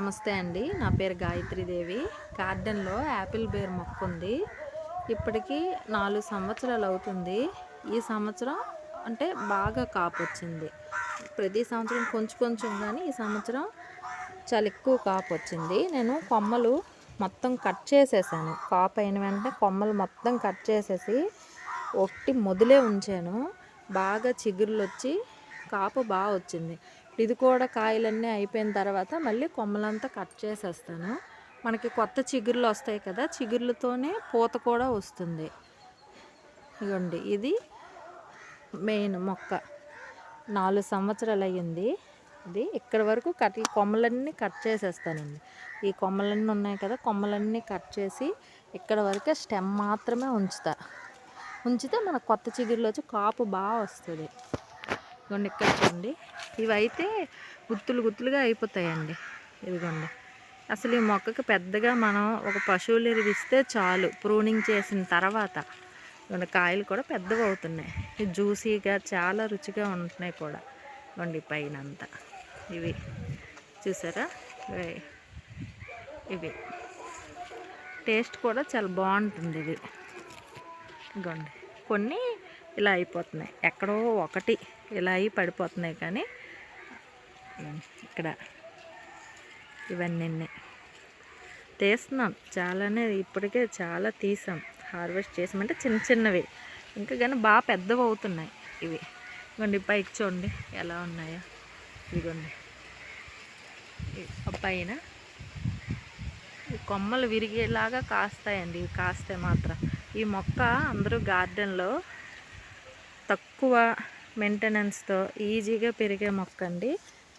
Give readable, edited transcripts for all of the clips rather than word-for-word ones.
నమస్తే అండి. నా పేరు గాయత్రీదేవి. గార్డెన్‌లో యాపిల్ బేర్ మొక్క ఉంది. ఇప్పటికి 4 సంవత్సరాలు అవుతుంది. ఈ సంవత్సరం అంటే బాగా కాపొచ్చింది. ప్రతి సంవత్సరం కొంచెం కొంచెం గానీ ఈ సంవత్సరం చాలా ఎక్కువ కాపొచ్చింది. నేను కొమ్మలు మొత్తం కట్ చేసేసాను. కాపు అయిన వెంటనే కొమ్మలు మొత్తం కట్ చేసేసి ఒట్టి మొదలే ఉంచాను. బాగా చిగుర్లొచ్చి కాపు బాగా వచ్చింది. ఇది కూడా కాయలన్నీ అయిపోయిన తర్వాత మళ్ళీ కొమ్మలంతా కట్ చేసేస్తాను. మనకి కొత్త చిగుర్లు వస్తాయి కదా, చిగుర్లతోనే పూత కూడా వస్తుంది. ఇదిగోండి, ఇది మెయిన్ మొక్క. 4 సంవత్సరాలు అయ్యింది. ఇది ఇక్కడి వరకు ఈ కొమ్మలన్నీ కట్ చేసేస్తానండి. ఈ కొమ్మలన్నీ ఉన్నాయి కదా, కొమ్మలన్నీ కట్ చేసి ఇక్కడ వరకే స్టెమ్ మాత్రమే ఉంచితే మనకు కొత్త చిగుర్లు వచ్చి కాపు బాగా వస్తుంది. ఇదిగోండి, ఇక్కడ చూడండి, ఇవైతే గుత్తులుగా అయిపోతాయండి. ఇదిగోండి, అసలు ఈ మొక్కకి పెద్దగా మనం ఒక పశువులు ఎరువు ఇస్తే చాలు. ప్రూనింగ్ చేసిన తర్వాత ఇదిగోండి, కాయలు కూడా పెద్దగా అవుతున్నాయి. ఇది జ్యూసీగా చాలా రుచిగా ఉంటున్నాయి కూడా. ఇదిగోండి, పైన అంతా ఇవి చూసారా, ఇవి టేస్ట్ కూడా చాలా బాగుంటుంది. ఇది ఇదిగోండి, కొన్ని ఇలా అయిపోతున్నాయి, ఎక్కడో ఒకటి ఇలా అయి పడిపోతున్నాయి. కానీ ఇక్కడ ఇవన్నీ తీస్తున్నాం చాలానే, ఇప్పటికే చాలా తీసాం, హార్వెస్ట్ చేసామంటే చిన్నవి ఇంకా కానీ బాగా పెద్దవి అవుతున్నాయి. ఇవి ఇదిగోండి, పైకి చూడండి ఎలా ఉన్నాయో. ఇదిగోండి, పైన ఈ కొమ్మలు విరిగేలాగా కాస్తాయండి. ఇవి కాస్తే మాత్రం ఈ మొక్క అందరూ గార్డెన్లో తక్కువ మెయింటెనెన్స్తో ఈజీగా పెరిగే మొక్క అండి.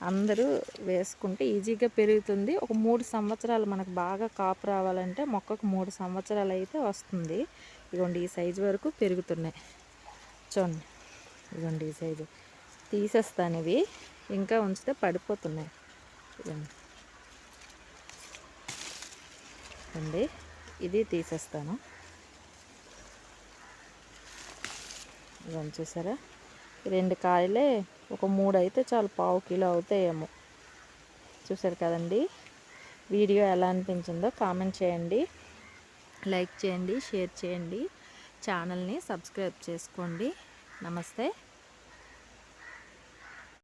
అందరూ వేసుకుంటే ఈజీగా పెరుగుతుంది. ఒక 3 సంవత్సరాలు మనకు బాగా కాపు రావాలంటే మొక్కకు 3 సంవత్సరాలు అయితే వస్తుంది. ఇదిగోండి, ఈ సైజు వరకు పెరుగుతున్నాయి. చూడండి, ఇదిగోండి, ఈ సైజు తీసేస్తాను. ఇవి ఇంకా ఉంచితే పడిపోతున్నాయి. ఇదిగోండి, ఇది తీసేస్తాను. ఇవన్నీ చూసారా, 2 కాయలే ఒక 3 అయితే చాలు, పావు కిలో అవుతాయేమో. చూసారు కదండి. వీడియో ఎలా అనిపించిందో కామెంట్ చేయండి, లైక్ చేయండి, షేర్ చేయండి, ఛానల్ని సబ్స్క్రైబ్ చేసుకోండి. నమస్తే.